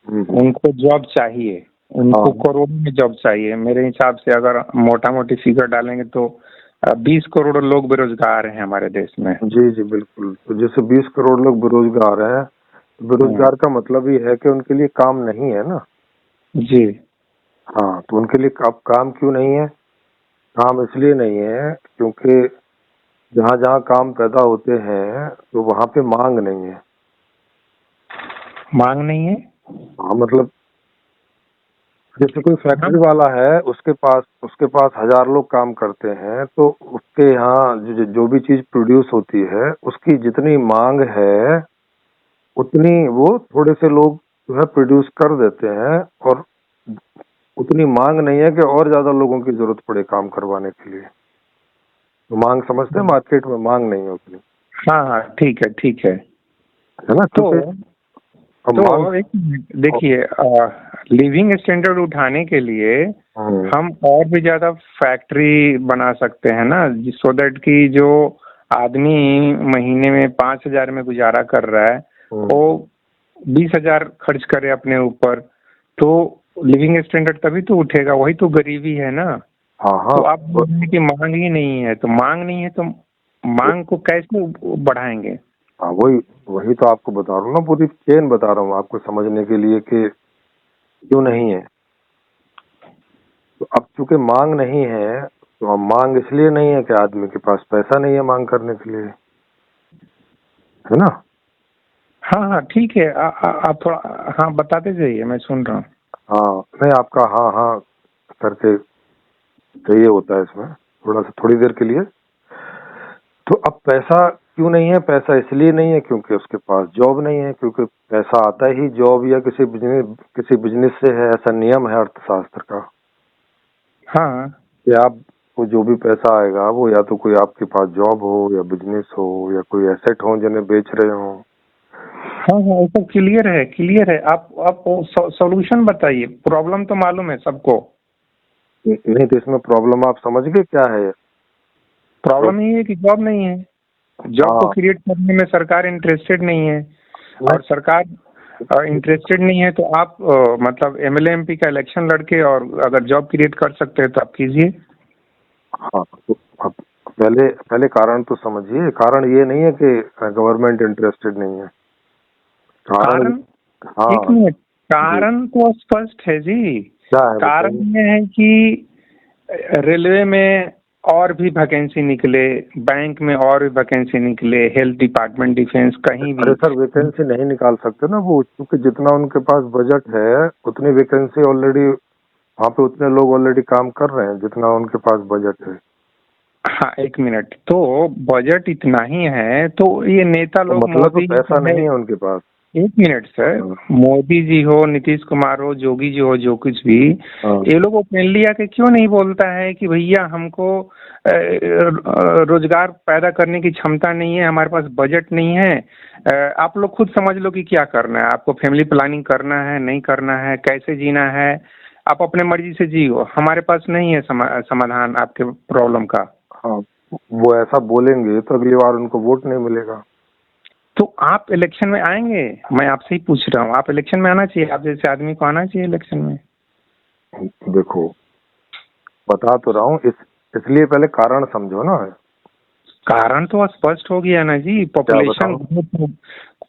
उनको जॉब चाहिए, उनको करोड़ों में जॉब चाहिए। मेरे हिसाब से अगर मोटा मोटी फिगर डालेंगे तो 20 करोड़ लोग बेरोजगार हैं हमारे देश में। जी जी बिल्कुल। तो जैसे 20 करोड़ लोग बेरोजगार हैं, तो बेरोजगार का मतलब ये है कि उनके लिए काम नहीं है ना। जी हाँ, तो उनके लिए अब काम क्यों नहीं है? काम इसलिए नहीं है क्योंकि जहाँ जहाँ काम पैदा होते हैं तो वहाँ पे मांग नहीं है। मांग नहीं है? हाँ, मतलब जैसे कोई फैक्ट्री वाला है, उसके पास 1000 लोग काम करते हैं, तो उसके यहाँ जो भी चीज प्रोड्यूस होती है उसकी जितनी मांग है उतनी वो थोड़े से लोग जो है प्रोड्यूस कर देते हैं, और उतनी मांग नहीं है कि और ज्यादा लोगों की जरूरत पड़े काम करवाने के लिए। तो मांग समझते हैं, मार्केट में मांग नहीं है उतनी। हाँ हाँ ठीक है है ना। तो एक देखिए, लिविंग स्टैंडर्ड उठाने के लिए हम और भी ज्यादा फैक्ट्री बना सकते हैं ना, सो दैट कि जो आदमी महीने में 5,000 में गुजारा कर रहा है वो 20,000 खर्च करे अपने ऊपर, तो लिविंग स्टैंडर्ड तभी तो उठेगा। वही तो गरीबी है ना। हाँ हाँ। तो आप बोलने की मांग ही नहीं है, तो मांग नहीं है तो मांग को कैसे बढ़ाएंगे? हाँ, वही तो आपको बता रहा हूँ ना, पूरी चेन बता रहा हूँ आपको समझने के लिए कि क्यों नहीं है। तो अब चूंकि मांग नहीं है, तो अब मांग इसलिए नहीं है कि आदमी के पास पैसा नहीं है मांग करने के लिए, है ना। हाँ हाँ ठीक है, आप थोड़ा हाँ बताते जाइए, मैं सुन रहा हूँ। हाँ, नहीं आपका हाँ हाँ करके चाहिए होता है इसमें थोड़ा सा, थोड़ी देर के लिए। तो अब पैसा क्यों नहीं है? पैसा इसलिए नहीं है क्योंकि उसके पास जॉब नहीं है, क्योंकि पैसा आता ही जॉब या किसी बिजनेस से है, ऐसा नियम है अर्थशास्त्र का। हाँ कि आपको जो भी पैसा आएगा वो या तो कोई आपके पास जॉब हो, या बिजनेस हो, या कोई एसेट हो जिन्हें बेच रहे हो। हाँ हाँ ये सब क्लियर है। आप सॉल्यूशन बताइए, प्रॉब्लम तो मालूम है सबको। नहीं, तो इसमें प्रॉब्लम आप समझ गए क्या है? प्रॉब्लम ये है कि जॉब नहीं है। जॉब को क्रिएट करने में सरकार इंटरेस्टेड नहीं है, और सरकार इंटरेस्टेड नहीं है तो आप मतलब एमएलए एमपी का इलेक्शन लड़के और अगर जॉब क्रिएट कर सकते हैं तो आप कीजिए। हाँ, तो अब पहले कारण तो समझिए। कारण ये नहीं है कि गवर्नमेंट इंटरेस्टेड नहीं है। कारण, हाँ एक मिनट, कारण तो स्पष्ट है जी। क्या है? कारण ये है कि रेलवे में और भी वैकेंसी निकले, बैंक में और भी वैकेंसी निकले, हेल्थ डिपार्टमेंट, डिफेंस, कहीं भी। अरे सर, वैकेंसी नहीं निकाल सकते ना वो, क्योंकि जितना उनके पास बजट है उतनी वैकेंसी ऑलरेडी वहाँ पे, उतने लोग ऑलरेडी काम कर रहे हैं जितना उनके पास बजट है। हाँ एक मिनट, तो बजट इतना ही है तो ये नेता लोग, तो मतलब मोदी पैसा नहीं है उनके पास। एक मिनट सर, मोदी जी हो, नीतीश कुमार हो, जोगी जी हो, जो कुछ भी, ये लोग ओपनली आके क्यों नहीं बोलता है कि भैया हमको रोजगार पैदा करने की क्षमता नहीं है, हमारे पास बजट नहीं है, आप लोग खुद समझ लो कि क्या करना है, आपको फैमिली प्लानिंग करना है नहीं करना है, कैसे जीना है, आप अपने मर्जी से जियो, हमारे पास नहीं है समाधान आपके प्रॉब्लम का। हाँ, वो ऐसा बोलेंगे तो अगली बार उनको वोट नहीं मिलेगा। तो आप इलेक्शन में आएंगे? मैं आपसे ही पूछ रहा हूँ, आप इलेक्शन में आना चाहिए, आप जैसे आदमी को आना चाहिए इलेक्शन में। देखो, बता तो रहा हूँ, इसलिए पहले कारण समझो ना। कारण तो स्पष्ट हो गया ना जी,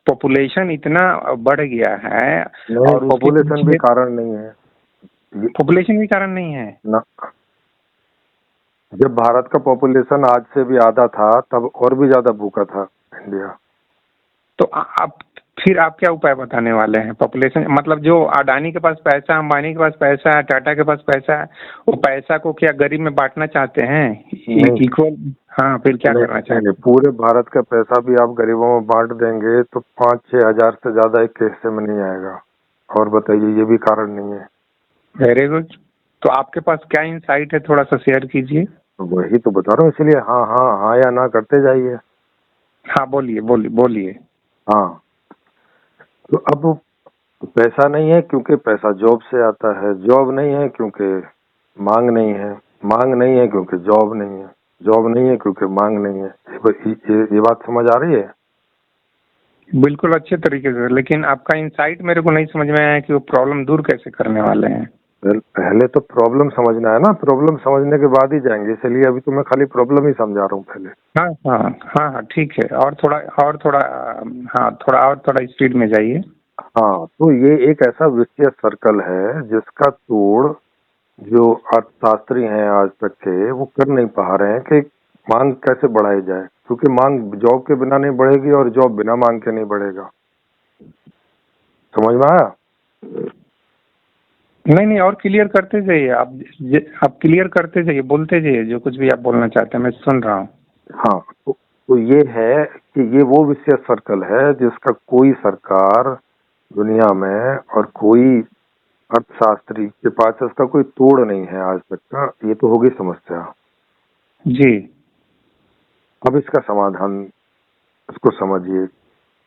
पॉपुलेशन इतना बढ़ गया है। नहीं, और पॉपुलेशन भी कारण नहीं है। पॉपुलेशन भी कारण नहीं है ना। जब भारत का पॉपुलेशन आज से भी आधा था तब और भी ज्यादा भूखा था इंडिया। तो आप फिर आप क्या उपाय बताने वाले हैं? पॉपुलेशन मतलब जो अडानी के पास पैसा, अंबानी के पास पैसा है, टाटा के पास पैसा है, वो पैसा को क्या गरीब में बांटना चाहते हैं इक्वल? हाँ, फिर क्या करना चाहते हैं? पूरे भारत का पैसा भी आप गरीबों में बांट देंगे तो 5-6 हजार से ज्यादा एक हिस्से में नहीं आएगा। और बताइए, ये भी कारण नहीं है। Very good. तो आपके पास क्या इंसाइट है, थोड़ा सा शेयर कीजिए। तो वही तो बता रहा हूँ, इसलिए हाँ हाँ हाँ या ना करते जाइए। हाँ बोलिए बोलिए। हाँ, तो अब पैसा नहीं है क्योंकि पैसा जॉब से आता है, जॉब नहीं है क्योंकि मांग नहीं है, मांग नहीं है क्योंकि जॉब नहीं है, जॉब नहीं है क्योंकि मांग नहीं है। ये बात समझ आ रही है? बिल्कुल अच्छे तरीके से, लेकिन आपका इंसाइट मेरे को नहीं समझ में आया कि वो प्रॉब्लम दूर कैसे करने वाले हैं। पहले तो प्रॉब्लम समझना है ना, प्रॉब्लम समझने के बाद ही जाएंगे, इसलिए अभी तो मैं खाली प्रॉब्लम ही समझा रहा हूँ पहले। हाँ हाँ हाँ हाँ ठीक है, और थोड़ा हाँ थोड़ा स्पीड में जाइए। हाँ, तो ये एक ऐसा विशेष सर्कल है जिसका तोड़ जो अर्थशास्त्री हैं आज तक के वो कर नहीं पा रहे हैं कि मांग कैसे बढ़ाई जाए, क्योंकि मांग जॉब के बिना नहीं बढ़ेगी और जॉब बिना मांग के नहीं बढ़ेगा। समझ में आया? नहीं, और क्लियर करते जाइए आप क्लियर करते जाइए, बोलते जाइए जो कुछ भी आप बोलना चाहते हैं, मैं सुन रहा हूँ। हाँ, तो ये है कि ये वो विशेष सर्कल है जिसका कोई सरकार दुनिया में और कोई अर्थशास्त्री के पास इसका कोई तोड़ नहीं है आज तक का। ये तो होगी समस्या जी। अब इसका समाधान इसको समझिए,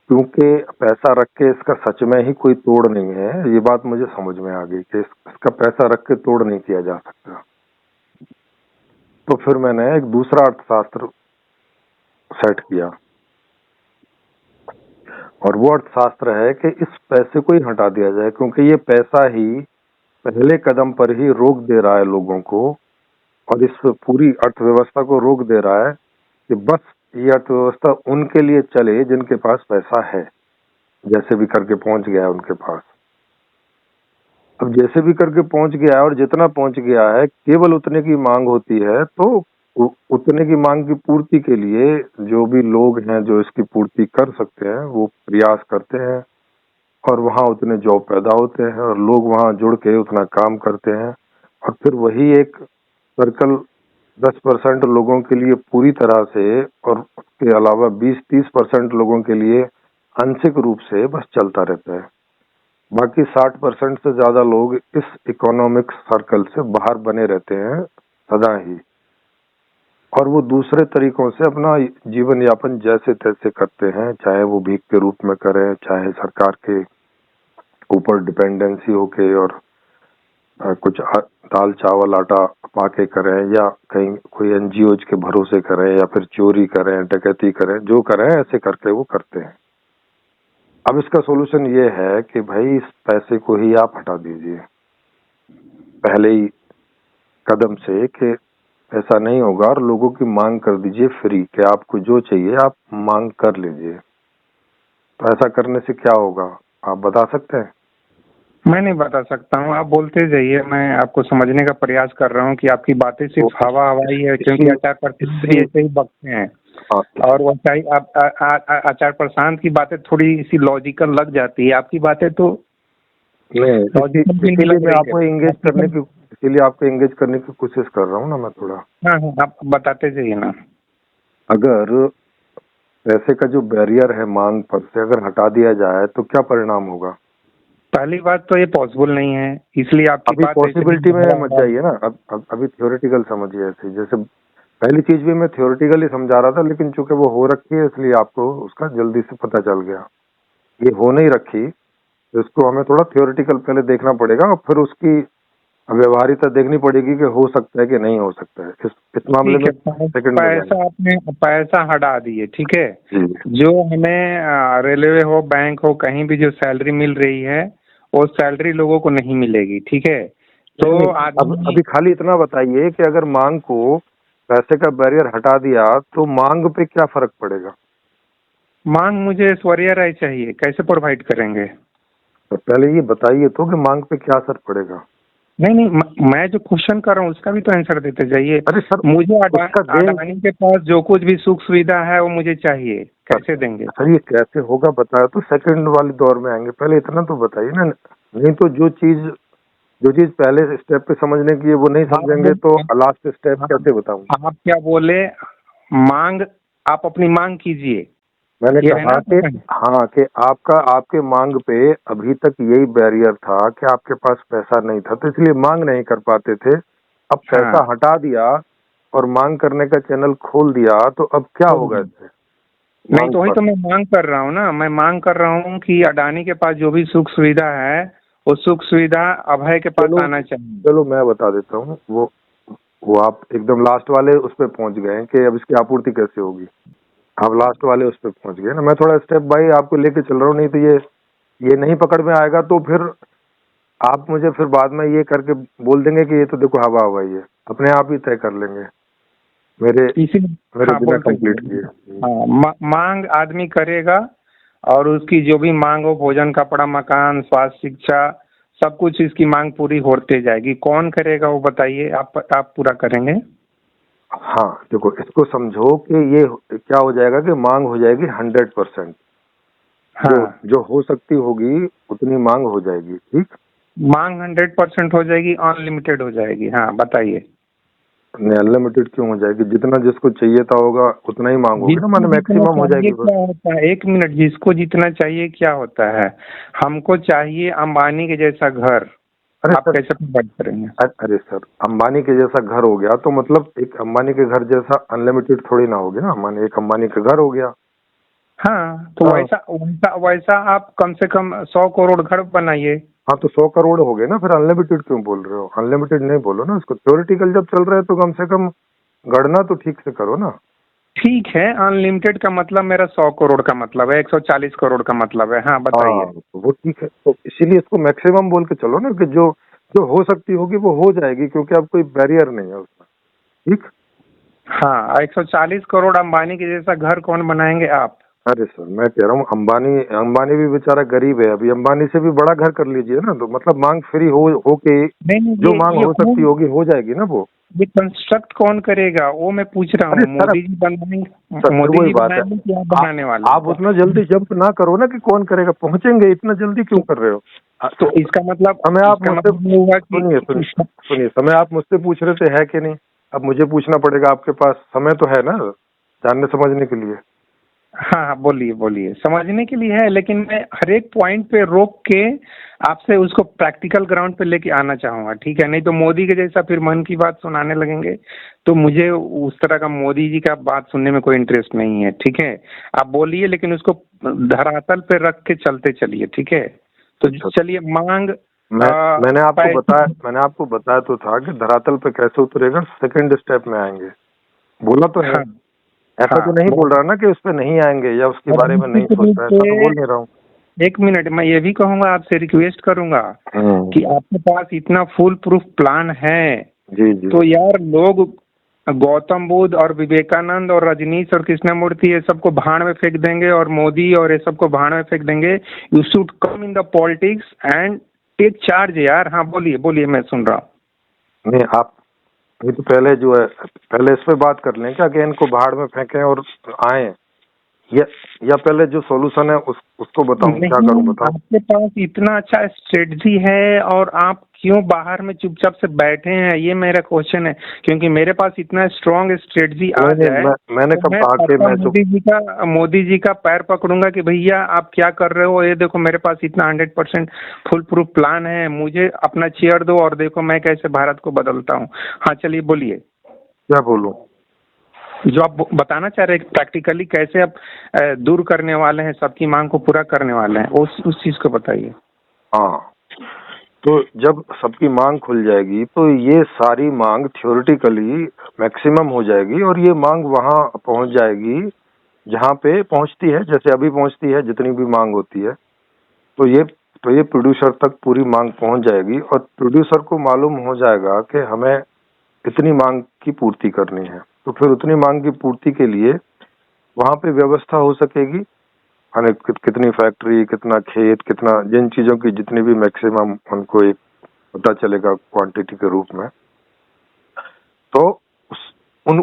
क्योंकि पैसा रख के इसका सच में ही कोई तोड़ नहीं है। ये बात मुझे समझ में आ गई कि इसका पैसा रख के तोड़ नहीं किया जा सकता। तो फिर मैंने एक दूसरा अर्थशास्त्र सेट किया, और वो अर्थशास्त्र है कि इस पैसे को ही हटा दिया जाए, क्योंकि ये पैसा ही पहले कदम पर ही रोक दे रहा है लोगों को, और इस पूरी अर्थव्यवस्था को रोक दे रहा है कि बस ये अर्थव्यवस्था उनके लिए चले जिनके पास पैसा है, जैसे भी करके पहुंच गया है उनके पास। अब जैसे भी करके पहुंच गया है और जितना पहुंच गया है केवल उतने की मांग होती है, तो उतने की मांग की पूर्ति के लिए जो भी लोग हैं जो इसकी पूर्ति कर सकते हैं वो प्रयास करते हैं, और वहाँ उतने जॉब पैदा होते हैं और लोग वहाँ जुड़ के उतना काम करते हैं, और फिर वही एक सर्कल 10% लोगों के लिए पूरी तरह से और उसके अलावा 20-30% लोगों के लिए आंशिक रूप से बस चलता रहता है। बाकी 60% से ज्यादा लोग इस इकोनॉमिक सर्कल से बाहर बने रहते हैं सदा ही, और वो दूसरे तरीकों से अपना जीवन यापन जैसे तैसे करते हैं, चाहे वो भीख के रूप में करें, चाहे सरकार के ऊपर डिपेंडेंसी होके और कुछ दाल चावल आटा पाके करें, या कहीं कोई एनजीओज के भरोसे करें, या फिर चोरी करें, डकैती करें, जो करें ऐसे करके वो करते हैं। अब इसका सोल्यूशन ये है कि भाई इस पैसे को ही आप हटा दीजिए पहले ही कदम से, कि ऐसा नहीं होगा, और लोगों की मांग कर दीजिए फ्री, कि आपको जो चाहिए आप मांग कर लीजिए। तो ऐसा करने से क्या होगा आप बता सकते हैं? मैं नहीं बता सकता हूँ, आप बोलते जाइए, मैं आपको समझने का प्रयास कर रहा हूँ कि आपकी बातें सिर्फ हवा हवाई है, क्योंकि आचार्य प्रशांत भी ऐसे ही बकते हैं, और वो चाहिए आचार्य प्रशांत की बातें थोड़ी सी लॉजिकल लग जाती है, आपकी बातें तो इसीलिए मैं आपको एंगेज करने की कोशिश कर रहा हूँ ना मैं थोड़ा। हाँ आप बताते जाइए ना। अगर पैसे का जो बैरियर है मांग पर से अगर हटा दिया जाए तो क्या परिणाम होगा? पहली बात तो ये पॉसिबल नहीं है, इसलिए आपकी अभी बात पॉसिबिलिटी में मत जाइए ना, अभी थ्योरेटिकल समझिए। ऐसे जैसे पहली चीज भी मैं थ्योरेटिकली समझा रहा था, लेकिन चूंकि वो हो रखी है इसलिए आपको उसका जल्दी से पता चल गया। ये हो नहीं रखी तो इसको हमें थोड़ा थ्योरेटिकल पहले देखना पड़ेगा, और फिर उसकी व्यवहारिकता देखनी पड़ेगी कि हो सकता है कि नहीं हो सकता है। इस मामले में पैसा आपने पैसा हटा दिए, ठीक है, जो हमें रेलवे हो, बैंक हो, कहीं भी जो सैलरी मिल रही है वो सैलरी लोगों को नहीं मिलेगी, ठीक है। तो अभी खाली इतना बताइए कि अगर मांग को पैसे का बैरियर हटा दिया तो मांग पे क्या फर्क पड़ेगा? मांग मुझे स्वैर्य राय चाहिए, कैसे प्रोवाइड करेंगे? तो पहले ये बताइए तो कि मांग पे क्या असर पड़ेगा। नहीं, मैं जो क्वेश्चन कर रहा हूँ उसका भी तो आंसर देते जाइए। अरे सर, मुझे अडानी के पास जो कुछ भी सुख सुविधा है वो मुझे चाहिए, कैसे देंगे? सर ये कैसे होगा बताया तो सेकंड वाले दौर में आएंगे, पहले इतना तो बताइए ना। नहीं तो जो चीज पहले स्टेप पे समझने की है वो नहीं समझेंगे तो लास्ट स्टेप कैसे बताऊं? आप क्या बोले? मांग, आप अपनी मांग कीजिए। मैंने कहा कि हाँ, कि आपके मांग पे अभी तक यही बैरियर था कि आपके पास पैसा नहीं था, तो इसलिए मांग नहीं कर पाते थे। अब पैसा हटा दिया और मांग करने का चैनल खोल दिया, तो अब क्या होगा इससे? नहीं तो वही तो मैं मांग कर रहा हूँ ना, मैं मांग कर रहा हूँ कि अडानी के पास जो भी सुख सुविधा है वो सुख सुविधा अभय के पास आना चाहिए। चलो मैं बता देता हूँ, वो आप एकदम लास्ट वाले उस पर पहुंच गए कि अब इसकी आपूर्ति कैसे होगी। आप लास्ट वाले उस पे पहुंच गए ना। मैं थोड़ा स्टेप बाय आपको लेके चल रहा हूँ, नहीं तो ये नहीं पकड़ में आएगा तो फिर आप मुझे फिर बाद में ये करके बोल देंगे कि ये तो देखो हवा हवा ही है। अपने आप ही तय कर लेंगे मेरे हाँ, बिना कंप्लीट किए। हाँ, मांग आदमी करेगा और उसकी जो भी मांग हो, भोजन, कपड़ा, मकान, स्वास्थ्य, शिक्षा, सब कुछ इसकी मांग पूरी होते जाएगी। कौन करेगा वो बताइए? आप पूरा करेंगे? हाँ देखो, इसको समझो कि ये क्या हो जाएगा कि मांग हो जाएगी 100%। हाँ, जो हो सकती होगी उतनी मांग हो जाएगी। ठीक, मांग 100% हो जाएगी, अनलिमिटेड हो जाएगी। हाँ बताइए। नहीं, अनलिमिटेड क्यों हो जाएगी? जितना जिसको चाहिए था होगा उतना ही मांग होगी ना, जिसको माने जितना मैक्सिमम हो चाहिए जाएगी बस। क्या होता है, एक मिनट, जिसको जितना चाहिए क्या होता है? हमको चाहिए अंबानी के जैसा घर, अरे आप सर, कैसे प्रोवाइड करेंगे? अरे सर, अंबानी के जैसा घर हो गया तो मतलब एक अंबानी के घर जैसा अनलिमिटेड थोड़ी ना होगी ना, माने एक अंबानी का घर हो गया। हाँ, तो हाँ वैसा वैसा वैसा आप कम से कम 100 करोड़ घर बनाइए। हाँ, तो 100 करोड़ हो गए ना, फिर अनलिमिटेड क्यों बोल रहे हो? अनलिमिटेड नहीं बोलो ना उसको। थ्योरेटिकल जब चल रहा है तो कम से कम गणना तो ठीक से करो ना। ठीक है, अनलिमिटेड का मतलब मेरा 100 करोड़ का मतलब है, 140 करोड़ का मतलब है। हाँ बताइए। हाँ तो वो ठीक है, तो इसीलिए इसको मैक्सिमम बोल के चलो ना, कि जो जो हो सकती होगी वो हो जाएगी, क्योंकि अब कोई बैरियर नहीं है उसमें। ठीक। हाँ, 140 करोड़ अंबानी के जैसा घर कौन बनाएंगे आप? अरे सर, मैं कह रहा हूँ अंबानी अंबानी भी बेचारा गरीब है, अभी अंबानी से भी बड़ा घर कर लीजिए ना, तो मतलब मांग फ्री हो के नहीं, जो मांग हो सकती होगी हो जाएगी ना वो। ये कंस्ट्रक्ट कौन करेगा वो मैं पूछ रहा अरे हूँ। सर, मोदी जी बनाएंगे? सर फिर मोदी वही जी बात है, बनाएंगे कि आप बनाने वाले आप हैं? उतना जल्दी जंप ना करो ना कि कौन करेगा, पहुंचेंगे, इतना जल्दी क्यों कर रहे हो? तो इसका मतलब समय आप मुझसे ये हुआ कि सुनिए सुनिए सुनिए, समय आप मुझसे पूछ रहे थे है कि नहीं? अब मुझे पूछना पड़ेगा, आपके पास समय तो है ना जानने समझने के लिए। हाँ हाँ, बोलिए बोलिए। समझने के लिए है, लेकिन मैं हर एक पॉइंट पे रोक के आपसे उसको प्रैक्टिकल ग्राउंड पे लेके आना चाहूंगा, ठीक है? नहीं तो मोदी के जैसा फिर मन की बात सुनाने लगेंगे, तो मुझे उस तरह का मोदी जी का बात सुनने में कोई इंटरेस्ट नहीं है, ठीक है? आप बोलिए, लेकिन उसको धरातल पे रख के चलते चलिए, ठीक है? तो चलिए, मांग मैंने आपको बताया तो था कि धरातल पे कैसे उतरेगा, सेकंड स्टेप में आएंगे, बोला तो है। हाँ ऐसा तो नहीं बोल रहा ना कि उस पे नहीं आएंगे या उसके बारे में नहीं सोचना, ऐसा तो बोल नहीं रहा हूँ। एक मिनट, मैं ये भी कहूंगा, आपसे रिक्वेस्ट करूंगा कि आपके पास इतना फुल प्रूफ प्लान है, जी जी, तो यार लोग गौतम बुद्ध और विवेकानंद और रजनीश और कृष्णमूर्ति ये सबको भाड़ में फेंक देंगे, और मोदी और ये सबको भाड़ में फेंक देंगे। You should come in the politics and take charge यार। हाँ बोलिए बोलिए, मैं सुन रहा हूँ। नहीं आप, ये तो पहले जो है, पहले इस पे बात कर लें क्या कि इनको भाड़ में फेंकें और आए, या पहले जो सॉल्यूशन है उसको बताऊं, क्या करूं बताओ? आपके पास इतना अच्छा स्ट्रेटजी है और आप क्यों बाहर में चुपचाप से बैठे हैं, ये मेरा क्वेश्चन है। क्योंकि मेरे पास इतना स्ट्रांग स्ट्रेटजी आ जाए, मैंने तो कब मैं कहा कि मैं मोदी जी का पैर पकड़ूंगा कि भैया आप क्या कर रहे हो, ये देखो मेरे पास इतना 100% फुल प्रूफ प्लान है, मुझे अपना चेयर दो और देखो मैं कैसे भारत को बदलता हूँ। हाँ चलिए बोलिए। क्या बोलूं? जो आप बताना चाह रहे हैं प्रैक्टिकली कैसे आप दूर करने वाले हैं, सबकी मांग को पूरा करने वाले हैं, उस चीज को बताइए। हाँ, तो जब सबकी मांग खुल जाएगी तो ये सारी मांग थ्योरेटिकली मैक्सिमम हो जाएगी, और ये मांग वहां पहुंच जाएगी जहां पे पहुंचती है, जैसे अभी पहुंचती है जितनी भी मांग होती है, तो ये प्रोड्यूसर तक पूरी मांग पहुंच जाएगी, और प्रोड्यूसर को मालूम हो जाएगा कि हमें इतनी मांग की पूर्ति करनी है, तो फिर उतनी मांग की पूर्ति के लिए वहां पे व्यवस्था हो सकेगी, यानी कितनी फैक्ट्री, कितना खेत, कितना, जिन चीजों की जितनी भी मैक्सिमम उनको एक पता चलेगा क्वांटिटी के रूप में, तो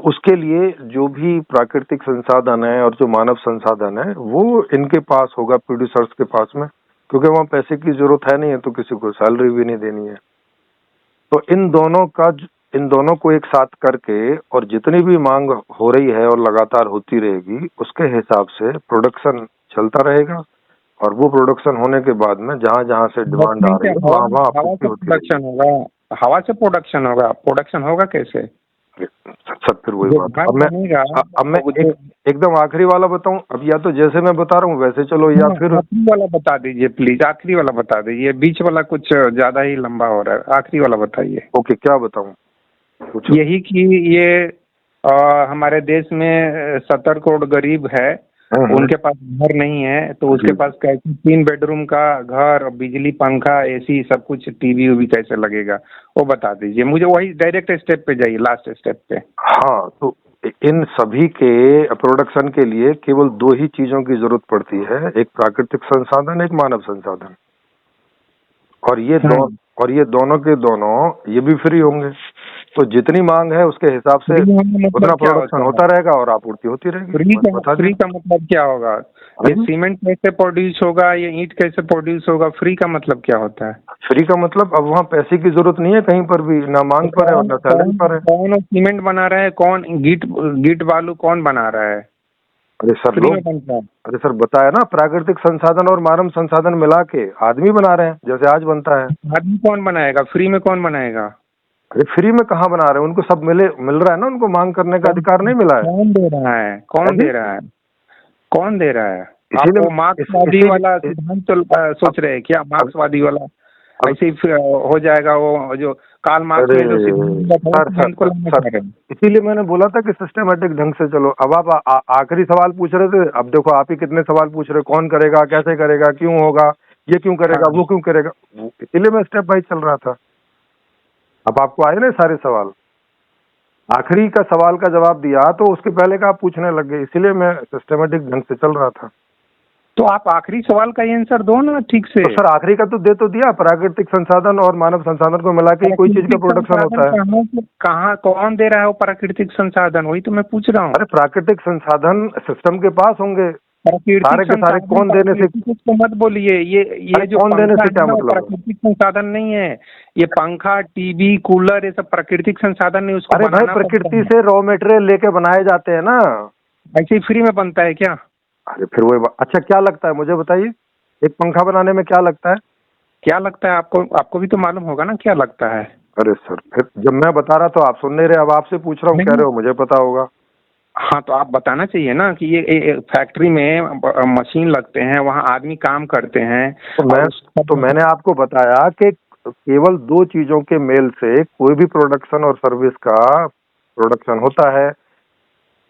उसके लिए जो भी प्राकृतिक संसाधन है और जो मानव संसाधन है वो इनके पास होगा, प्रोड्यूसर्स के पास में, क्योंकि वहाँ पैसे की जरूरत है नहीं है, तो किसी को सैलरी भी नहीं देनी है। तो इन दोनों को एक साथ करके, और जितनी भी मांग हो रही है और लगातार होती रहेगी, उसके हिसाब से प्रोडक्शन चलता रहेगा, और वो प्रोडक्शन होने के बाद में जहाँ जहाँ से डिमांड आ रही है वहाँ वहाँ आपूर्ति होती रहेगी। प्रोडक्शन होगा, हवा से प्रोडक्शन होगा, प्रोडक्शन होगा कैसे? सब फिर वही बात। अब मैं एकदम आखिरी वाला बताऊं, अब या तो जैसे मैं बता रहा हूँ वैसे चलो, या फिर आखिरी वाला बता दीजिए प्लीज, आखिरी वाला बता दीजिए, बीच वाला कुछ ज्यादा ही लंबा हो रहा है, आखिरी वाला बताइए। ओके, क्या बताऊं? यही कि ये हमारे देश में 70 करोड़ गरीब है, उनके पास घर नहीं है, तो उसके पास कैसे 3 बेडरूम का घर, बिजली, पंखा, एसी, सब कुछ, टीवी उवी कैसे लगेगा, वो बता दीजिए मुझे। वही डायरेक्ट स्टेप पे जाइए, लास्ट स्टेप पे। हाँ, तो इन सभी के प्रोडक्शन के लिए केवल 2 ही चीजों की जरूरत पड़ती है, एक प्राकृतिक संसाधन, एक मानव संसाधन। और ये दोनों के दोनों ये भी फ्री होंगे, तो जितनी मांग है उसके हिसाब से उतना प्रोडक्शन होता रहेगा और आपूर्ति होती रहेगी। फ्री का मतलब क्या होगा? ये सीमेंट कैसे प्रोड्यूस होगा, ये ईंट कैसे प्रोड्यूस होगा? फ्री का मतलब क्या होता है? फ्री का मतलब अब वहाँ पैसे की जरूरत नहीं है कहीं पर भी, ना मांग पर है और ना सैलरी पर है। कौन सीमेंट बना रहा है? कौन गीट बालू कौन बना रहा है? अरे सर बताया ना, प्राकृतिक संसाधन और मानव संसाधन मिला के आदमी बना रहे हैं, जैसे आज बनता है। आदमी कौन बनाएगा? फ्री में कौन बनाएगा? अरे फ्री में कहाँ बना रहे हैं, उनको सब मिल रहा है ना, उनको मांग करने का अधिकार नहीं मिला है। कौन दे रहा है? कौन दे रहा है? कौन दे रहा है? आपको मार्क्सवादी वाला सिद्धांत सोच रहे हैं क्या? मार्क्सवादी वाला ऐसे ही हो जाएगा, वो जो कार्ल मार्क्स ने जो सिद्धांत को इसीलिए मैंने बोला था कि सिस्टमेटिक ढंग से चलो। अब आप आखिरी सवाल पूछ रहे थे, अब देखो आप ही कितने सवाल पूछ रहे हो, कौन करेगा, कैसे करेगा, क्यों होगा, ये क्यों करेगा, वो क्यों करेगा, इसीलिए मैं स्टेप बाय चल रहा था। अब आपको आए ना सारे सवाल, आखिरी का सवाल का जवाब दिया तो उसके पहले का आप पूछने लग गए, इसीलिए मैं सिस्टमेटिक ढंग से चल रहा था। तो आप आखिरी सवाल का आंसर दो ना ठीक से। तो सर आखिरी का तो दे तो दिया, प्राकृतिक संसाधन और मानव संसाधन को मिला के कोई चीज का प्रोडक्शन होता है। कहाँ कौन दे रहा है वो प्राकृतिक संसाधन? वही तो मैं पूछ रहा हूँ। अरे प्राकृतिक संसाधन सिस्टम के पास होंगे, सारे के सारे। कौन देने से तो मत बोलिए, ये जो कौन देने से क्या मतलब? प्राकृतिक संसाधन नहीं है ये। पंखा, टीवी, कूलर, ये सब प्राकृतिक संसाधन नहीं। उसको अरे भाई प्रकृति से रॉ मटेरियल लेके बनाए जाते हैं ना, ऐसे ही फ्री में बनता है क्या? अरे फिर वही अच्छा क्या लगता है मुझे बताइए, एक पंखा बनाने में क्या लगता है? क्या लगता है आपको? आपको भी तो मालूम होगा ना क्या लगता है। अरे सर फिर जब मैं बता रहा तो आप सुन नहीं रहे, अब आपसे पूछ रहा हूँ, कह रहे हो मुझे पता होगा। हाँ तो आप बताना चाहिए ना कि ये फैक्ट्री में मशीन लगते हैं, वहाँ आदमी काम करते हैं। तो मैंने आपको बताया कि केवल 2 चीजों के मेल से कोई भी प्रोडक्शन और सर्विस का प्रोडक्शन होता है,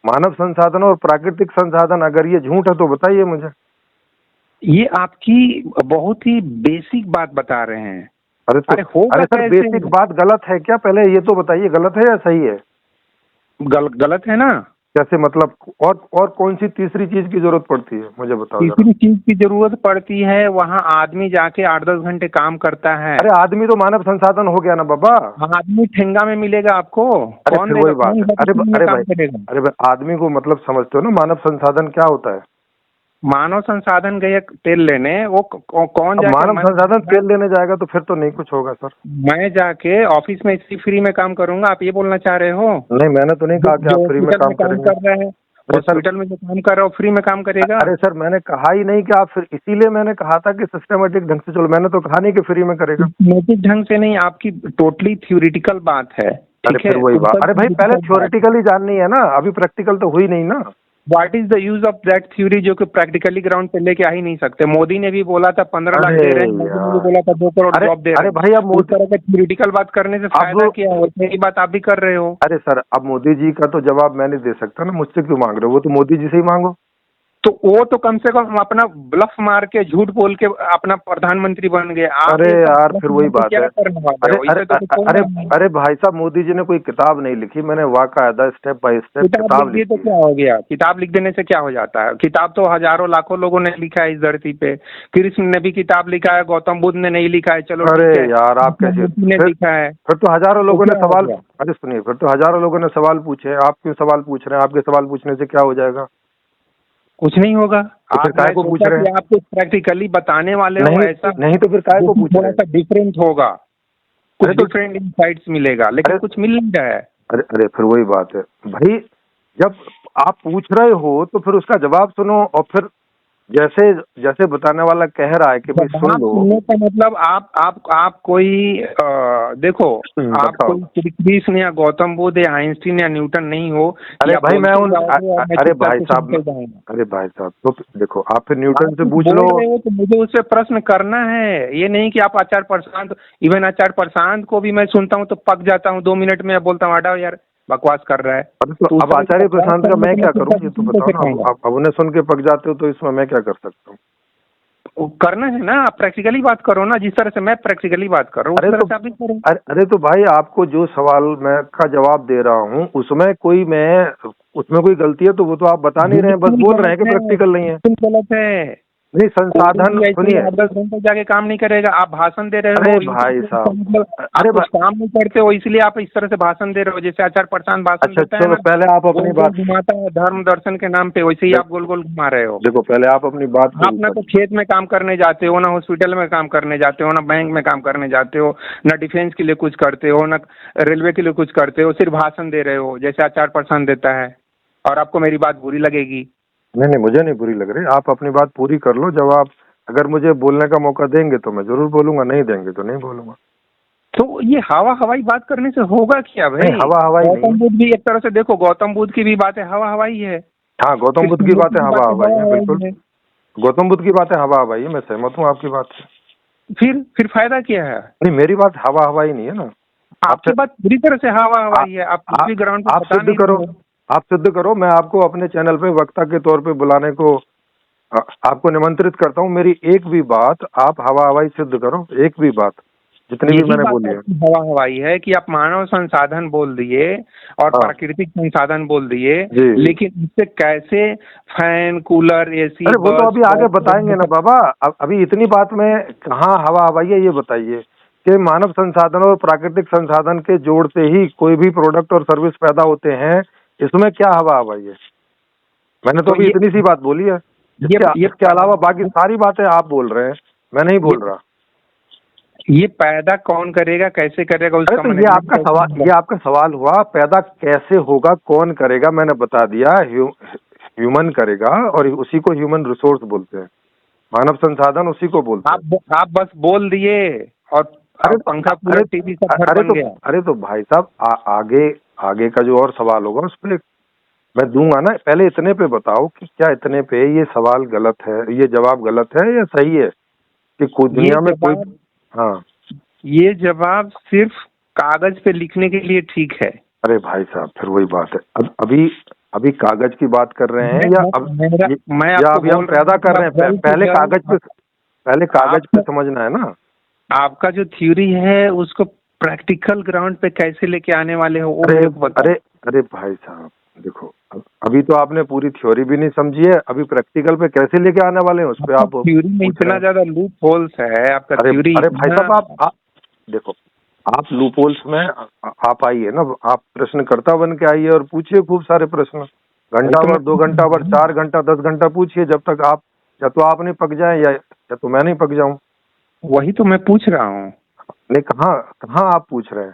मानव संसाधन और प्राकृतिक संसाधन। अगर ये झूठ है तो बताइए मुझे। ये आपकी बहुत ही बेसिक बात बता रहे हैं। अरे सर बेसिक बात गलत है क्या? पहले ये तो बताइए गलत है या सही है? गलत है ना। कैसे मतलब? और कौन सी तीसरी चीज की जरूरत पड़ती है मुझे बताओ। तीसरी चीज की जरूरत पड़ती है, वहाँ आदमी जाके 8-10 घंटे काम करता है। अरे आदमी तो मानव संसाधन हो गया ना बाबा। आदमी ठेंगा में मिलेगा आपको? कौन देगा? वही बात। अरे भाई आदमी को मतलब समझते हो ना, मानव संसाधन क्या होता है? मानव संसाधन गए तेल लेने, वो कौन जाके मानव संसाधन तेल लेने जाएगा तो फिर तो नहीं कुछ होगा सर। मैं जाके ऑफिस में इसी फ्री में काम करूंगा, आप ये बोलना चाह रहे हो? नहीं मैंने तो नहीं कहा कि आप फ्री में काम करेंगे। कर रहे हैं हॉस्पिटल में जो काम कर रहे हो फ्री में काम करेगा? अरे सर मैंने कहा ही नहीं कि आप फिर, इसीलिए मैंने कहा था कि सिस्टमेटिक ढंग से चलो। मैंने तो कहा नहीं कि फ्री में करेगा। सिस्टमेटिक ढंग से नहीं, आपकी टोटली थ्योरेटिकल बात है। अरे फिर वही बात। अरे भाई पहले थ्योरेटिकली जाननी है ना, अभी प्रैक्टिकल तो हुई नहीं ना। What is the use of that theory जो कि प्रैक्टिकली ग्राउंड पे लेके आ ही नहीं सकते? मोदी ने भी बोला था 15 लाख दे रहे हैं, मोदी ने भी बोला था 2 करोड़ जॉब दे रहे हैं। अरे भाई अब मोदी तरह का थ्योरेटिकल बात करने से फायदा क्या है? यही बात आप भी कर रहे हो। अरे सर अब मोदी जी का तो जवाब मैं नहीं दे सकता ना, मुझसे क्यों मांग रहे हो? वो तो मोदी जी से ही मांगो। तो वो तो कम से कम अपना ब्लफ मार के, झूठ बोल के अपना प्रधानमंत्री बन गए। अरे यार फिर वही बात है। अरे भाई साहब मोदी जी ने कोई किताब नहीं लिखी, मैंने वाकायदा स्टेप बाय स्टेप किताब लिखी। तो क्या हो गया? किताब लिख देने से क्या हो जाता है? किताब तो हजारों लाखों लोगों ने लिखा है इस धरती पे। कृष्ण ने भी किताब लिखा है, गौतम बुद्ध ने नहीं लिखा है। चलो अरे यार आप कैसे लिखा है? फिर तो हजारों लोगों ने सवाल, अरे सुनिए, फिर तो हजारों लोगों ने सवाल पूछे, आप क्यों सवाल पूछ रहे हैं? आपके सवाल पूछने से क्या हो जाएगा? कुछ नहीं होगा। तो फिर काय को पूछ रहे हैं? आप कुछ प्रैक्टिकली बताने वाले हो, ऐसा नहीं तो फिर काय को पूछ रहे हैं? थोड़ा सा डिफरेंट होगा, कुछ डिफरेंट इनसाइट्स मिलेगा, लेकिन कुछ मिल नहीं रहा है। अरे फिर वही बात है भाई, जब आप पूछ रहे हो तो फिर उसका जवाब सुनो, और फिर जैसे जैसे बताने वाला कह रहा है कि भाई सुन लो। सुनने का मतलब आप कोई देखो, आप कोई कृष्ण या गौतम बुद्ध या आइंस्टीन या न्यूटन नहीं हो। अरे भाई मैं अरे भाई साहब तो देखो, आप फिर न्यूटन से पूछ लो। तो मुझे उससे प्रश्न करना है, ये नहीं कि आप आचार्य प्रशांत, इवन आचार्य प्रशांत को भी मैं सुनता हूँ तो पक जाता हूँ 2 मिनट में, बोलता हूँ हटाओ यार, बकवास कर रहा है। तो अब आचार्य प्रशांत का मैं क्या करूं, ये तो बताओ ना। अब उन्हें सुन के पक जाते हो तो इसमें मैं क्या कर सकता हूँ? करना है ना, आप प्रैक्टिकली बात करो ना, जिस तरह से मैं प्रैक्टिकली बात कर रहा हूँ उस तरह से आप भी करो। अरे तो भाई आपको जो सवाल मैं का जवाब दे रहा हूँ उसमें कोई गलती है तो वो तो आप बता नहीं रहे हैं, बस बोल रहे हैं कि प्रैक्टिकल नहीं है। गलत है। नहीं, संसाधन सुनिए, 10 घंटे जाके काम नहीं करेगा, आप भाषण दे रहे हो। अरे भाई साहब, अरे काम नहीं करते हो इसलिए आप इस तरह से भाषण दे रहे हो, जैसे आचार्य प्रशांत भाषण देता है चलो ना, पहले आप अपनी बात घुमाता है धर्म दर्शन के नाम पे, वैसे ही आप गोल गोल घुमा रहे हो। देखो पहले आप अपनी बात आप ना तो खेत में काम करने जाते हो, ना हॉस्पिटल में काम करने जाते हो, ना बैंक में काम करने जाते हो, ना डिफेंस के लिए कुछ करते हो, ना रेलवे के लिए कुछ करते हो, सिर्फ भाषण दे रहे हो जैसे आचार्य प्रशांत देता है, और आपको मेरी बात बुरी लगेगी। नहीं, मुझे नहीं बुरी लग रही, आप अपनी बात पूरी कर लो। जब आप अगर मुझे बोलने का मौका देंगे तो मैं जरूर बोलूंगा, नहीं देंगे तो नहीं बोलूंगा। तो ये हवाई बात करने से होगा क्या भाई? हवाई गौतम बुद्ध भी एक तरह से देखो, गौतम बुद्ध की भी बातें हवाई है। हाँ, गौतम बुद्ध की बातें हवाई है, बिल्कुल गौतम बुद्ध की बातें हवाई है, मैं सहमत हूँ आपकी बात से। फिर फायदा क्या है? नहीं, मेरी बात हवाई नहीं है ना, आपकी बात पूरी तरह से हवाई है। आप किसी ग्राउंड पे आप सिद्ध करो, आप सिद्ध करो। मैं आपको अपने चैनल पे वक्ता के तौर पे बुलाने को आपको निमंत्रित करता हूँ। मेरी एक भी बात आप हवाई सिद्ध करो, एक भी बात, जितनी भी मैंने बोली है। हवाई है कि आप मानव संसाधन बोल दिए और प्राकृतिक संसाधन बोल दिए, लेकिन इससे कैसे फैन कूलर एसी, अरे वो तो अभी आगे बताएंगे ना बाबा। अभी इतनी बात में कहाँ हवाई है, ये बताइए कि मानव संसाधन और प्राकृतिक संसाधन के जोड़ से ही कोई भी प्रोडक्ट और सर्विस पैदा होते हैं, इसमें क्या हवाई है? मैंने तो अभी इतनी सी बात बोली है, इसके अलावा बाकी सारी बातें आप बोल रहे हैं, मैं नहीं बोल रहा। ये पैदा कौन करेगा, कैसे करेगा उसका? तो ये आपका सवाल हुआ, पैदा कैसे होगा, कौन करेगा? मैंने बता दिया, ह्यूमन करेगा, और उसी को ह्यूमन रिसोर्स बोलते हैं, मानव संसाधन उसी को बोलते हैं। आप बस बोल दिए और पंखा पूरा टीवी का घर बन गया। अरे तो भाई साहब आगे का जो और सवाल होगा उस पर मैं दूंगा ना। पहले इतने पे बताओ कि क्या इतने पे ये सवाल गलत है, ये जवाब गलत है या सही है कि कोई दुनिया में कोई? हाँ, ये जवाब सिर्फ कागज पे लिखने के लिए ठीक है। अरे भाई साहब, फिर वही बात है। अभी कागज की बात कर रहे हैं या अभी हम पैदा कर रहे हैं? पहले कागज पे समझना है ना। आपका जो थ्योरी है उसको प्रैक्टिकल ग्राउंड पे कैसे लेके आने वाले हो? अरे भाई साहब देखो, अभी तो आपने पूरी थ्योरी भी नहीं समझी है, अभी प्रैक्टिकल पे कैसे लेके आने वाले हैं उस पे आप? थ्योरी में इतना ज्यादा लूप होल्स है आपका थ्योरी। अरे भाई साहब आप देखो, आप लूप होल्स में आप आइए ना, आप प्रश्नकर्ता बन के आइए और पूछिए खूब सारे प्रश्न, घंटा भर, 2 घंटा भर, 4 घंटा, 10 घंटा पूछिए, जब तक आप या तो आप नहीं पक जाए या तो मैं नहीं पक जाऊं। वही तो मैं पूछ रहा हूँ। नहीं, कहाँ आप पूछ रहे हैं?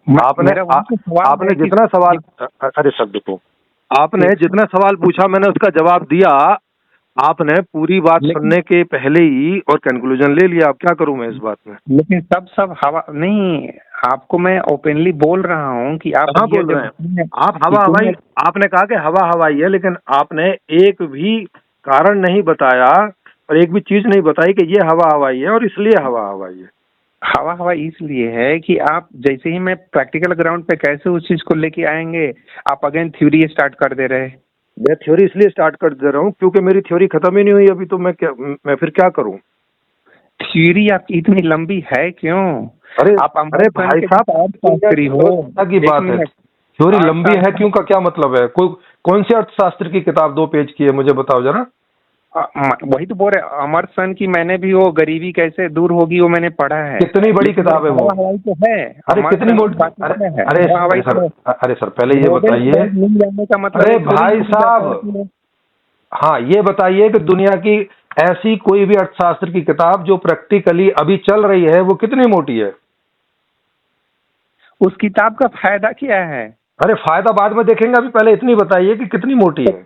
आपने जितना सवाल, अरे सर देखो, आपने जितना सवाल पूछा मैंने उसका जवाब दिया। आपने पूरी बात सुनने के पहले ही और कंक्लूजन ले लिया। अब क्या करूं मैं इस बात में? लेकिन सब हवा नहीं, आपको मैं ओपनली बोल रहा हूं कि आप कहाँ बोल रहे हैं? आप हवाई, आपने कहा कि हवाई है, लेकिन आपने एक भी कारण नहीं बताया और एक भी चीज नहीं बताई कि ये हवाई है और इसलिए हवाई है। हवाई इसलिए है कि आप जैसे ही मैं प्रैक्टिकल ग्राउंड पे कैसे उस चीज को लेके आएंगे, आप अगेन थ्योरी स्टार्ट कर दे रहे हैं। मैं थ्योरी इसलिए स्टार्ट कर दे रहा हूँ क्योंकि मेरी थ्योरी खत्म ही नहीं हुई अभी, तो मैं फिर क्या करूँ? थ्योरी आपकी इतनी लंबी है क्यों? अरे भाई साहब की बात है, थ्योरी लंबी है क्यों का क्या मतलब है? कौन सी अर्थशास्त्र की किताब 2 पेज की है, मुझे बताओ जरा। वही तो बोल रहे, अमरसन की मैंने भी वो गरीबी कैसे दूर होगी वो मैंने पढ़ा है। कितनी बड़ी किताब है वो? हवाई तो है। अरे कितनी मोटी? अरे सर पहले ये बताइए, अरे भाई साहब हाँ ये बताइए कि दुनिया की ऐसी कोई भी अर्थशास्त्र की किताब जो प्रैक्टिकली अभी चल रही है वो कितनी मोटी है? उस किताब का फायदा क्या है? अरे फायदा बाद में देखेंगे, अभी पहले इतनी बताइए कि कितनी मोटी है।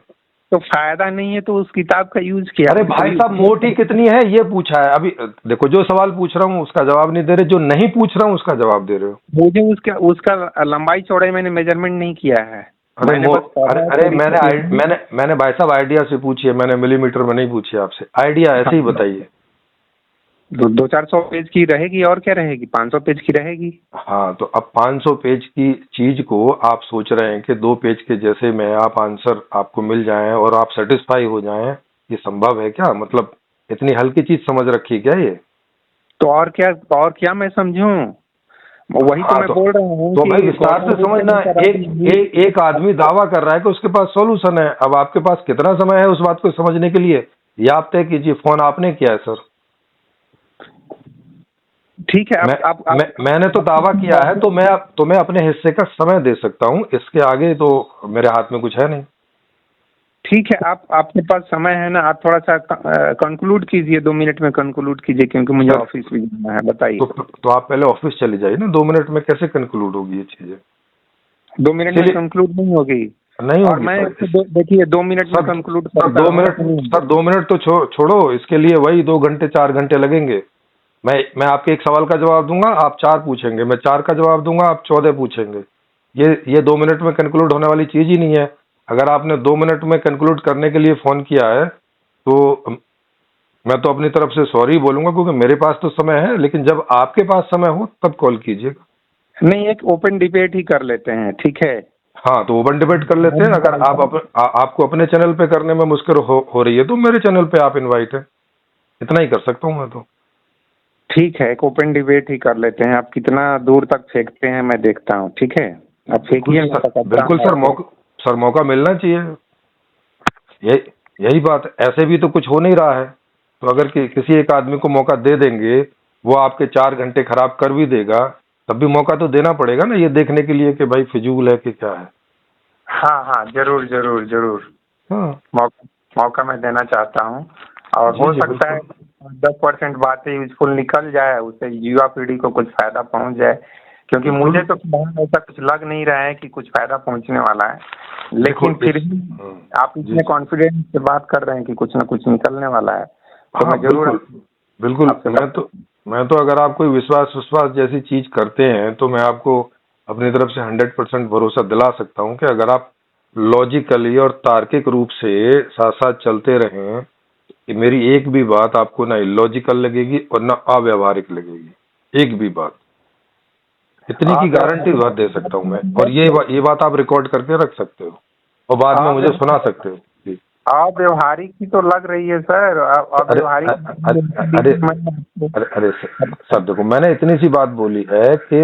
तो फायदा नहीं है तो उस किताब का यूज किया? अरे भाई साहब मोटी कितनी है ये पूछा है। अभी देखो, जो सवाल पूछ रहा हूँ उसका जवाब नहीं दे रहे, जो नहीं पूछ रहा हूँ उसका जवाब दे रहे हो। मुझे उसका लंबाई चौड़ाई मैंने मेजरमेंट नहीं किया है। अरे मैंने भाई साहब आइडिया से पूछी है, मैंने मिलीमीटर में नहीं पूछी आपसे। आइडिया ऐसे ही बताइए। 200-400 पेज की रहेगी, और क्या रहेगी, 500 पेज की रहेगी। हाँ, तो अब 500 पेज की चीज को आप सोच रहे हैं कि 2 पेज के जैसे में आप आंसर आपको मिल जाएं और आप सेटिस्फाई हो जाएं, ये संभव है क्या? मतलब इतनी हल्की चीज समझ रखी क्या ये? तो और क्या मैं समझूं? वही तो हाँ, मैं बोल रहा हूँ तो कि भाई विस्तार से समझना। एक आदमी दावा कर रहा है कि उसके पास सॉल्यूशन है। अब आपके पास कितना समय है उस बात को समझने के लिए, ये आप तय कीजिए। फोन आपने किया है सर। ठीक है। मैंने तो दावा किया है, तो मैं अपने हिस्से का समय दे सकता हूँ, इसके आगे तो मेरे हाथ में कुछ है नहीं। ठीक है, आपके पास समय है ना, आप थोड़ा सा कंक्लूड कीजिए, 2 मिनट में कंक्लूड कीजिए, क्योंकि मुझे ऑफिस भी जाना है। बताइए। तो आप पहले ऑफिस चले जाइए ना। 2 मिनट में कैसे कंक्लूड होगी ये चीजें? 2 मिनट में कंक्लूड नहीं होगी। नहीं और होगी मैं सर। देखिए 2 मिनट में कंक्लूड करता हूँ। सर 2 मिनट तो छोड़ो, इसके लिए वही 2 घंटे 4 घंटे लगेंगे। मैं आपके एक सवाल का जवाब दूंगा, आप 4 पूछेंगे। मैं 4 का जवाब दूंगा, आप 14 पूछेंगे। ये 2 मिनट में कंक्लूड होने वाली चीज ही नहीं है। अगर आपने 2 मिनट में कंक्लूड करने के लिए फोन किया है तो मैं तो अपनी तरफ से सॉरी बोलूंगा, क्योंकि मेरे पास तो समय है, लेकिन जब आपके पास समय हो तब कॉल कीजिएगा। नहीं, एक ओपन डिबेट ही कर लेते हैं, ठीक है। हाँ, तो ओपन डिबेट कर लेते हैं। अगर आपको अपने चैनल पे करने में मुश्किल हो रही है तो मेरे चैनल पे आप इनवाइट है। इतना ही कर सकता हूँ मैं तो। ठीक है, एक ओपन डिबेट ही कर लेते हैं। आप कितना दूर तक फेंकते हैं मैं देखता हूँ, ठीक है। आप फेंकिए। बिल्कुल सर, मौका मिलना चाहिए। यही बात है। ऐसे भी तो कुछ हो नहीं रहा है, तो अगर किसी एक आदमी को मौका दे देंगे, वो आपके 4 घंटे खराब कर भी देगा, तब भी मौका तो देना पड़ेगा ना, ये देखने के लिए कि भाई फिजूल है कि क्या है। हाँ हाँ, जरूर जरूर जरूर। हाँ, मौका मैं देना चाहता हूँ। और हो सकता है 10% बातें यूजफुल निकल जाए, उससे युवा पीढ़ी को कुछ फायदा पहुंच जाए, क्योंकि मुझे तो ऐसा कुछ लग नहीं रहा है कि कुछ फायदा पहुंचने वाला है। लेकिन फिर भी आप इतने कॉन्फिडेंस से बात कर रहे हैं कि कुछ ना कुछ निकलने वाला है, तो मैं जरूर बिल्कुल। मैं तो अगर आप कोई विश्वास जैसी चीज करते हैं तो मैं आपको अपनी तरफ से 100% भरोसा दिला सकता हूँ कि अगर आप लॉजिकली और तार्किक रूप से साथ साथ चलते रहें, मेरी एक भी बात आपको ना इलॉजिकल लगेगी और ना अव्यवहारिक लगेगी। एक भी बात, इतनी की गारंटी बात दे सकता हूँ मैं। और ये बात आप रिकॉर्ड करके रख सकते हो और बाद में मुझे सुना सकते हो। अव्यवहारिक ही तो लग रही है सर। अरे सर देखो, मैंने इतनी सी बात बोली है कि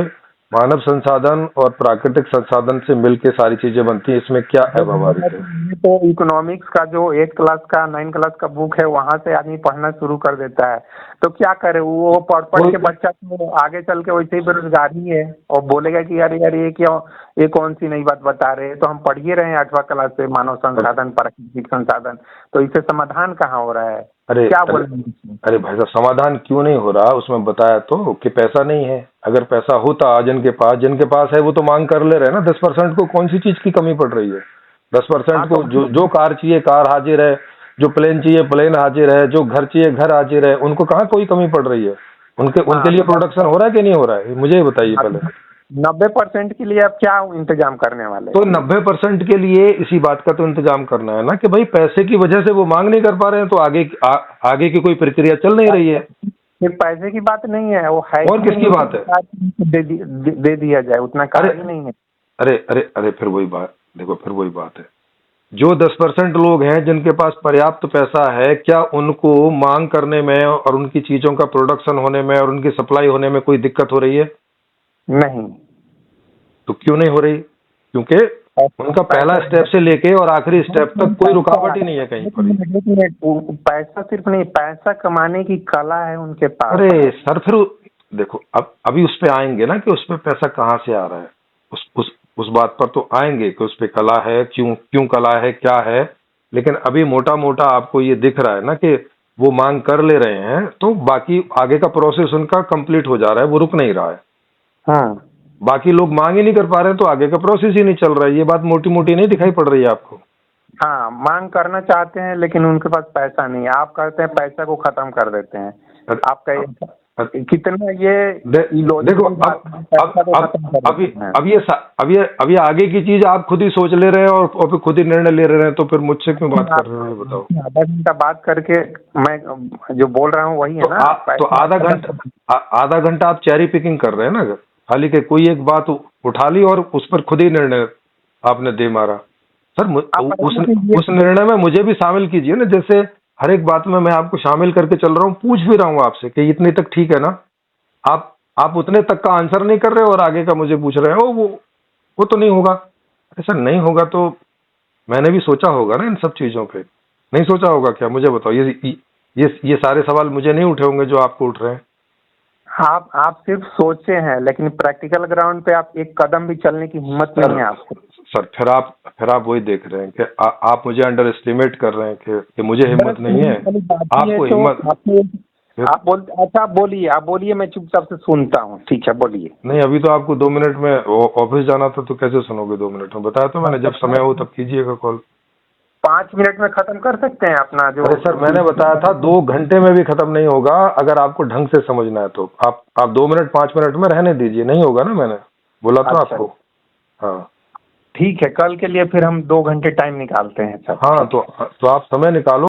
मानव संसाधन और प्राकृतिक संसाधन से मिलके सारी चीजें बनती हैं, इसमें क्या अव्यवहारिक है? तो इकोनॉमिक्स का जो 8 क्लास का 9 क्लास का बुक है, वहाँ से आदमी पढ़ना शुरू कर देता है, तो क्या करे वो पढ़ के बच्चा तो आगे चल के वैसे ही बेरोजगारी है, और बोलेगा कि यार ये क्या, ये कौन सी नई बात बता रहे हैं। तो हम पढ़िए रहे हैं 8वां क्लास से मानव संसाधन प्राकृतिक संसाधन, तो इससे समाधान कहाँ हो रहा है? क्या बोले? अरे भाई साहब, समाधान क्यों नहीं हो रहा उसमें बताया तो कि पैसा नहीं है। अगर पैसा होता जिनके पास है वो तो मांग कर ले रहे हैं ना। 10% को कौन सी चीज की कमी पड़ रही है? 10% को जो कार चाहिए कार हाजिर है, जो प्लेन चाहिए प्लेन हाजिर है, जो घर चाहिए घर हाजिर है। उनको कहाँ कोई कमी पड़ रही है? उनके लिए प्रोडक्शन हो रहा है कि नहीं हो रहा है? मुझे बताइए पहले। 90% के लिए आप क्या इंतजाम करने वाले? तो 90% के लिए इसी बात का तो इंतजाम करना है ना कि भाई पैसे की वजह से वो मांग नहीं कर पा रहे हैं, तो आगे की कोई प्रक्रिया चल नहीं रही है। सिर्फ पैसे की बात नहीं है, वो है और किसकी बात है? दे दिया जाए, उतना कार्य नहीं है। अरे फिर वही बात, देखो फिर वही बात है। जो 10% लोग हैं जिनके पास पर्याप्त पैसा है, क्या उनको मांग करने में और उनकी चीजों का प्रोडक्शन होने में और उनकी सप्लाई होने में कोई दिक्कत हो रही है? नहीं। तो क्यों नहीं हो रही? क्योंकि उनका पहला स्टेप से लेके और आखिरी स्टेप तक कोई रुकावट ही नहीं है कहीं पर। पैसा सिर्फ नहीं, पैसा कमाने की कला है उनके पास। अरे सर फिर देखो, अभी उस पे आएंगे ना कि उस पे पैसा कहाँ से आ रहा है। उस बात पर तो आएंगे कि उस पे कला है, क्यों कला है, क्या है। लेकिन अभी मोटा मोटा आपको ये दिख रहा है ना कि वो मांग कर ले रहे हैं, तो बाकी आगे का प्रोसेस उनका कंप्लीट हो जा रहा है, वो रुक नहीं रहा है। हाँ, बाकी लोग मांग ही नहीं कर पा रहे हैं, तो आगे का प्रोसेस ही नहीं चल रहा है। ये बात मोटी मोटी नहीं दिखाई पड़ रही है आपको? हाँ, मांग करना चाहते हैं लेकिन उनके पास पैसा नहीं है। आप कहते हैं पैसा को खत्म कर देते हैं। आपका कितना ये देखो अब ये आगे की चीज आप खुद ही सोच ले रहे हैं और फिर खुद ही निर्णय ले रहे हैं, तो फिर मुझसे क्यों बात कर रहे हो, ये बताओ। आधा घंटा बात करके मैं जो बोल रहा हूँ वही है ना। तो आधा घंटा आप चेरी पिकिंग कर रहे हैं ना, खाली के कोई एक बात उठा ली और उस पर खुद ही निर्णय आपने दे मारा। सर उस निर्णय में मुझे भी शामिल कीजिए ना, जैसे हर एक बात में मैं आपको शामिल करके चल रहा हूँ, पूछ भी रहा हूँ आपसे कि इतने तक ठीक है ना। आप उतने तक का आंसर नहीं कर रहे और आगे का मुझे पूछ रहे हो, वो तो नहीं होगा। ऐसा नहीं होगा तो मैंने भी सोचा होगा ना इन सब चीजों पे, नहीं सोचा होगा क्या, मुझे बताओ। ये सारे सवाल मुझे नहीं उठे होंगे जो आपको उठ रहे हैं। आप सिर्फ सोचे हैं, लेकिन प्रैक्टिकल ग्राउंड पे आप एक कदम भी चलने की हिम्मत नहीं है आपको। सर फिर आप वही देख रहे हैं कि आप मुझे अंडर एस्टिमेट कर रहे हैं कि मुझे हिम्मत नहीं है। आपको हिम्मत आप बोलिए, मैं चुपचाप से सुनता हूँ। ठीक है, बोलिए। नहीं, अभी तो आपको 2 मिनट में ऑफिस जाना था, तो कैसे सुनोगे 2 मिनट में? बताया तो मैंने, जब समय हो तब कीजिएगा कॉल। 5 मिनट में खत्म कर सकते हैं अपना जो। अरे सर, मैंने बताया था 2 घंटे में भी खत्म नहीं होगा, अगर आपको ढंग से समझना है तो आप 2 मिनट 5 मिनट में रहने दीजिए। नहीं होगा ना, मैंने बोला था आपको। हाँ ठीक है, कल के लिए फिर हम 2 घंटे टाइम निकालते हैं सर। हाँ, तो आप समय निकालो।